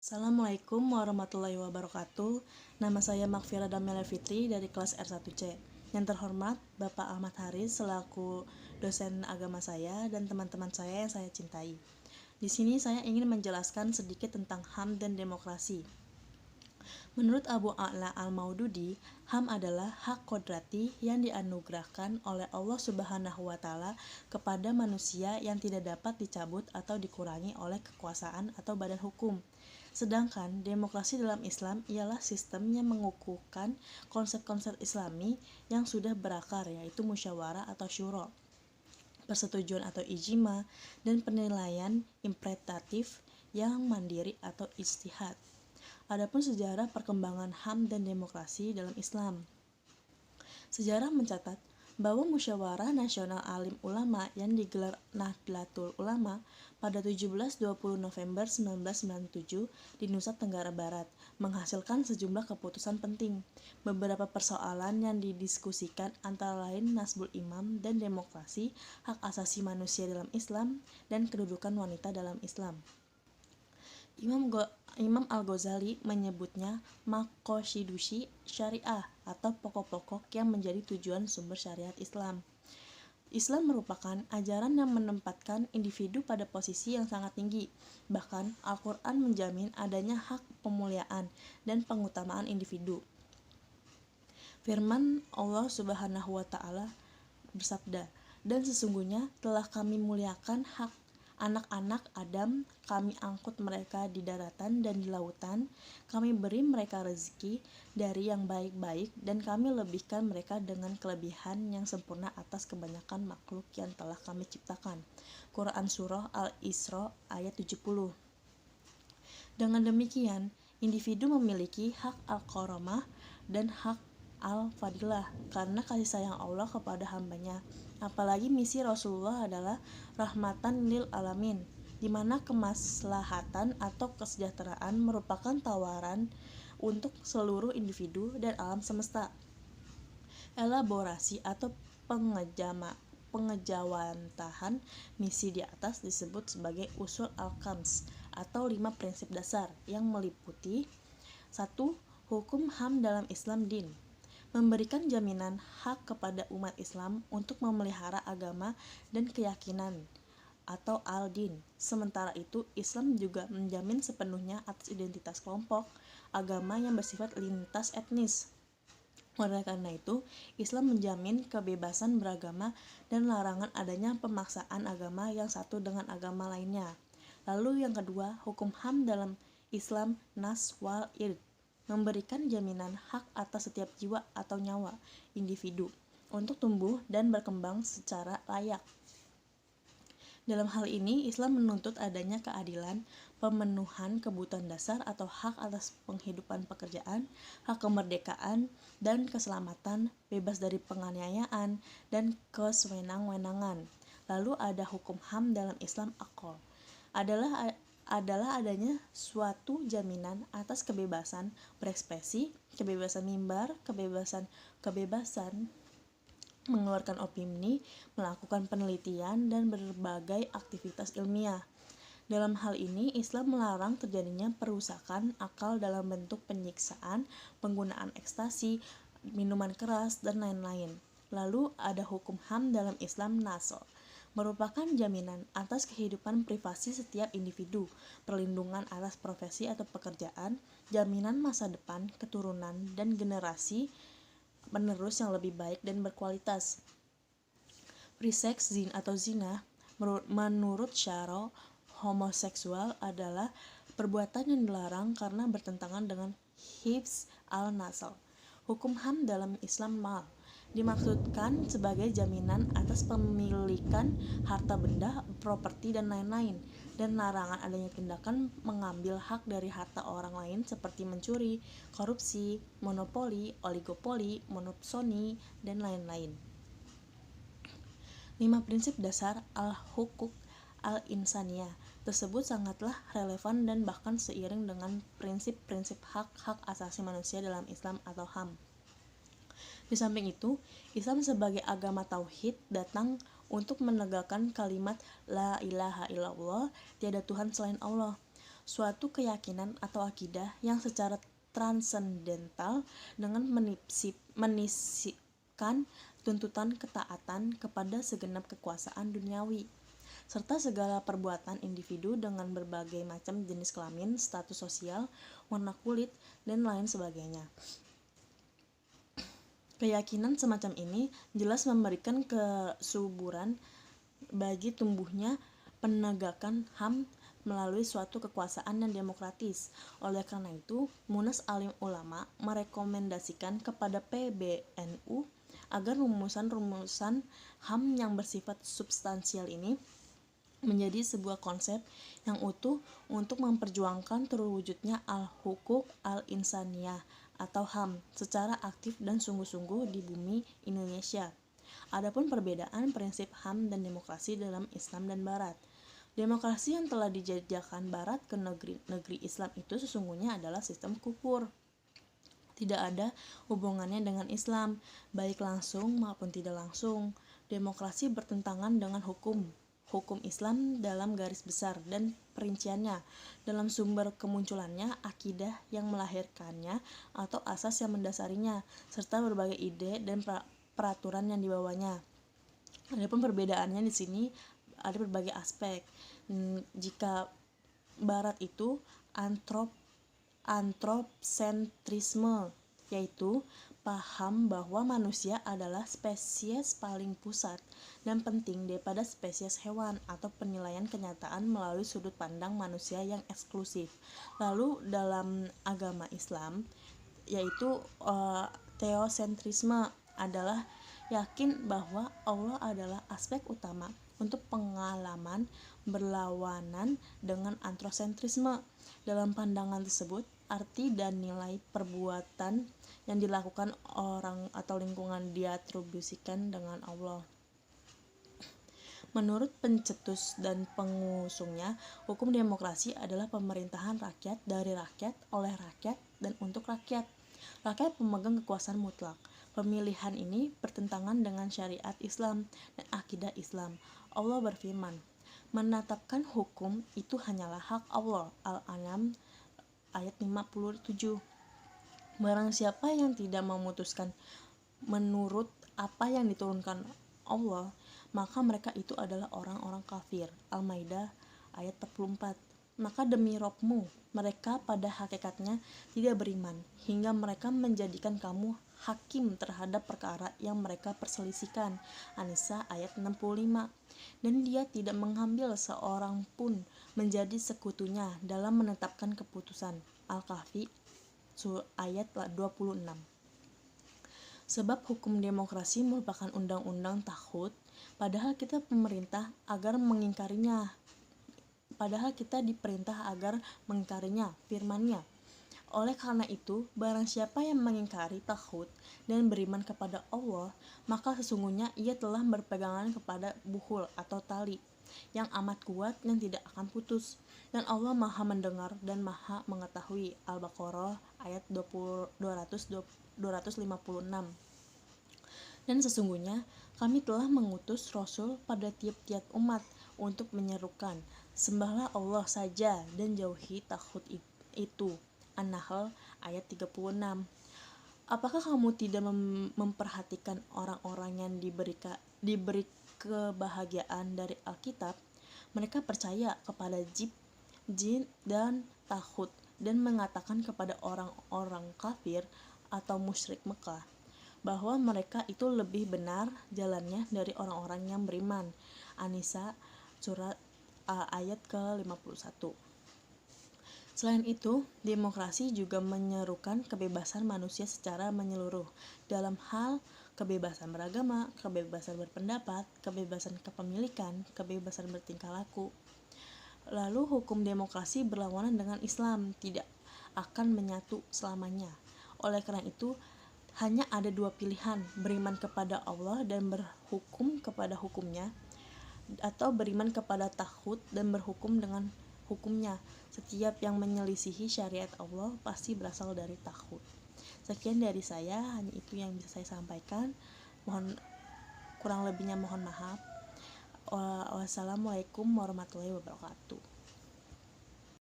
Assalamualaikum warahmatullahi wabarakatuh. Nama saya Makfira Damela Fitri dari kelas R1C. Yang terhormat Bapak Ahmad Haris selaku dosen agama saya dan teman-teman saya yang saya cintai. Di sini saya ingin menjelaskan sedikit tentang HAM dan demokrasi. Menurut Abu A'la Al-Maududi, HAM adalah hak kodrati yang dianugerahkan oleh Allah Subhanahu wa Ta'ala kepada manusia yang tidak dapat dicabut atau dikurangi oleh kekuasaan atau badan hukum. Sedangkan demokrasi dalam Islam ialah sistem yang mengukuhkan konsep-konsep Islami yang sudah berakar, yaitu musyawarah atau syuro, persetujuan atau ijma, dan penilaian interpretatif yang mandiri atau ijtihad. Adapun sejarah perkembangan HAM dan demokrasi dalam Islam. Sejarah mencatat bahwa Musyawarah Nasional Alim Ulama yang digelar Nahdlatul Ulama pada 17-20 November 1997 di Nusa Tenggara Barat menghasilkan sejumlah keputusan penting. Beberapa persoalan yang didiskusikan antara lain Nasbul Imam dan demokrasi, hak asasi manusia dalam Islam, dan kedudukan wanita dalam Islam. Imam Al-Ghazali menyebutnya maqasidush syariah atau pokok-pokok yang menjadi tujuan sumber syariat Islam. Islam merupakan ajaran yang menempatkan individu pada posisi yang sangat tinggi. Bahkan Al-Quran menjamin adanya hak pemuliaan dan pengutamaan individu. Firman Allah Subhanahu wa Ta'ala bersabda, "Dan sesungguhnya telah kami muliakan hak anak-anak Adam, kami angkut mereka di daratan dan di lautan, kami beri mereka rezeki dari yang baik-baik, dan kami lebihkan mereka dengan kelebihan yang sempurna atas kebanyakan makhluk yang telah kami ciptakan." Quran Surah Al-Isra ayat 70. Dengan demikian, individu memiliki hak al-karamah dan hak al-fadilah karena kasih sayang Allah kepada hambanya. Apalagi misi Rasulullah adalah rahmatan lil alamin, di mana kemaslahatan atau kesejahteraan merupakan tawaran untuk seluruh individu dan alam semesta. Elaborasi atau pengejawantahan misi di atas disebut sebagai usul al-khams atau 5 prinsip dasar yang meliputi 1. Hukum HAM dalam Islam din, memberikan jaminan hak kepada umat Islam untuk memelihara agama dan keyakinan atau al-din. Sementara itu, Islam juga menjamin sepenuhnya atas identitas kelompok agama yang bersifat lintas etnis. Oleh karena itu, Islam menjamin kebebasan beragama dan larangan adanya pemaksaan agama yang satu dengan agama lainnya. Lalu yang kedua, hukum HAM dalam Islam nas wal ird, memberikan jaminan hak atas setiap jiwa atau nyawa individu untuk tumbuh dan berkembang secara layak. Dalam hal ini, Islam menuntut adanya keadilan, pemenuhan kebutuhan dasar atau hak atas penghidupan pekerjaan, hak kemerdekaan dan keselamatan, bebas dari penganiayaan dan kesewenang-wenangan. Lalu ada hukum HAM dalam Islam akal, adalah adanya suatu jaminan atas kebebasan berekspresi, kebebasan mimbar, kebebasan mengeluarkan opini, melakukan penelitian, dan berbagai aktivitas ilmiah. Dalam hal ini, Islam melarang terjadinya perusakan akal dalam bentuk penyiksaan, penggunaan ekstasi, minuman keras, dan lain-lain. Lalu ada hukum HAM dalam Islam naso, merupakan jaminan atas kehidupan privasi setiap individu, perlindungan atas profesi atau pekerjaan, jaminan masa depan, keturunan, dan generasi penerus yang lebih baik dan berkualitas. Free sex atau zina, menurut syara homoseksual adalah perbuatan yang dilarang karena bertentangan dengan hifz al-nasl. Hukum HAM dalam Islam mal dimaksudkan sebagai jaminan atas pemilikan harta benda, properti, dan lain-lain, dan larangan adanya tindakan mengambil hak dari harta orang lain seperti mencuri, korupsi, monopoli, oligopoli, monopsoni, dan lain-lain. 5 prinsip dasar al-hukuk al-insaniyah tersebut sangatlah relevan dan bahkan seiring dengan prinsip-prinsip hak-hak asasi manusia dalam Islam atau HAM. Di samping itu, Islam sebagai agama tauhid datang untuk menegakkan kalimat la ilaha illallah, tiada Tuhan selain Allah. suatu keyakinan atau akidah yang secara transendental dengan menisipkan tuntutan ketaatan kepada segenap kekuasaan duniawi, serta segala perbuatan individu dengan berbagai macam jenis kelamin, status sosial, warna kulit, dan lain sebagainya. Keyakinan semacam ini jelas memberikan kesuburan bagi tumbuhnya penegakan HAM melalui suatu kekuasaan yang demokratis. Oleh karena itu, Munas Alim Ulama merekomendasikan kepada PBNU agar rumusan-rumusan HAM yang bersifat substansial ini menjadi sebuah konsep yang utuh untuk memperjuangkan terwujudnya al-hukuk al-insaniyah atau HAM secara aktif dan sungguh-sungguh di bumi Indonesia. Adapun perbedaan prinsip HAM dan demokrasi dalam Islam dan Barat. Demokrasi yang telah dijajakan Barat ke negeri Islam itu sesungguhnya adalah sistem kufur. Tidak ada hubungannya dengan Islam, baik langsung maupun tidak langsung. Demokrasi bertentangan dengan hukum Islam dalam garis besar dan perinciannya, dalam sumber kemunculannya, akidah yang melahirkannya, atau asas yang mendasarinya, serta berbagai ide dan peraturan yang dibawanya. Adapun perbedaannya di sini ada berbagai aspek. Jika Barat itu antropsentrisme, yaitu paham bahwa manusia adalah spesies paling pusat dan penting daripada spesies hewan, atau penilaian kenyataan melalui sudut pandang manusia yang eksklusif. Lalu dalam agama Islam, yaitu teosentrisme, adalah yakin bahwa Allah adalah aspek utama untuk pengalaman berlawanan dengan antrosentrisme. Dalam pandangan tersebut, arti dan nilai perbuatan yang dilakukan orang atau lingkungan diatribusikan dengan Allah. Menurut pencetus dan pengusungnya, hukum demokrasi adalah pemerintahan rakyat, dari rakyat, oleh rakyat, dan untuk rakyat. Rakyat pemegang kekuasaan mutlak. Pemilihan ini bertentangan dengan syariat Islam dan akidah Islam. Allah berfirman, menetapkan hukum itu hanyalah hak Allah. Al-An'am ayat 57. Barang siapa yang tidak memutuskan menurut apa yang diturunkan Allah, maka mereka itu adalah orang-orang kafir. Al-Maidah ayat 44. Maka demi Robmu, mereka pada hakikatnya tidak beriman, hingga mereka menjadikan kamu hakim terhadap perkara yang mereka perselisihkan. An-Nisa ayat 65. Dan dia tidak mengambil seorang pun menjadi sekutunya dalam menetapkan keputusan. Al-Kahfi ayat 26. Sebab hukum demokrasi merupakan undang-undang taghut, padahal kita pemerintah agar mengingkarinya. Padahal kita diperintah agar mengingkarinya, firman-Nya. Oleh karena itu, barang siapa yang mengingkari taghut dan beriman kepada Allah, maka sesungguhnya ia telah berpegangan kepada buhul atau tali yang amat kuat yang tidak akan putus. Dan Allah Maha mendengar dan Maha mengetahui. Al-Baqarah ayat 256. Dan sesungguhnya kami telah mengutus Rasul pada tiap-tiap umat untuk menyerukan, sembahlah Allah saja dan jauhi taghut itu. An-Nahl ayat 36. Apakah kamu tidak memperhatikan orang-orang yang diberi kebahagiaan dari Alkitab? Mereka percaya kepada jin dan taghut dan mengatakan kepada orang-orang kafir atau musyrik Mekah bahwa mereka itu lebih benar jalannya dari orang-orang yang beriman. An-Nisa surat ayat ke-51. Selain itu, demokrasi juga menyerukan kebebasan manusia secara menyeluruh dalam hal kebebasan beragama, kebebasan berpendapat, kebebasan kepemilikan, kebebasan bertingkah laku. Lalu hukum demokrasi berlawanan dengan Islam, tidak akan menyatu selamanya. Oleh karena itu, hanya ada dua pilihan, beriman kepada Allah dan berhukum kepada hukumnya, atau beriman kepada taghut dan berhukum dengan hukumnya. Setiap yang menyelisihi syariat Allah pasti berasal dari taghut. Sekian dari saya, hanya itu yang bisa saya sampaikan. Mohon kurang lebihnya mohon maaf. Wassalamualaikum warahmatullahi wabarakatuh.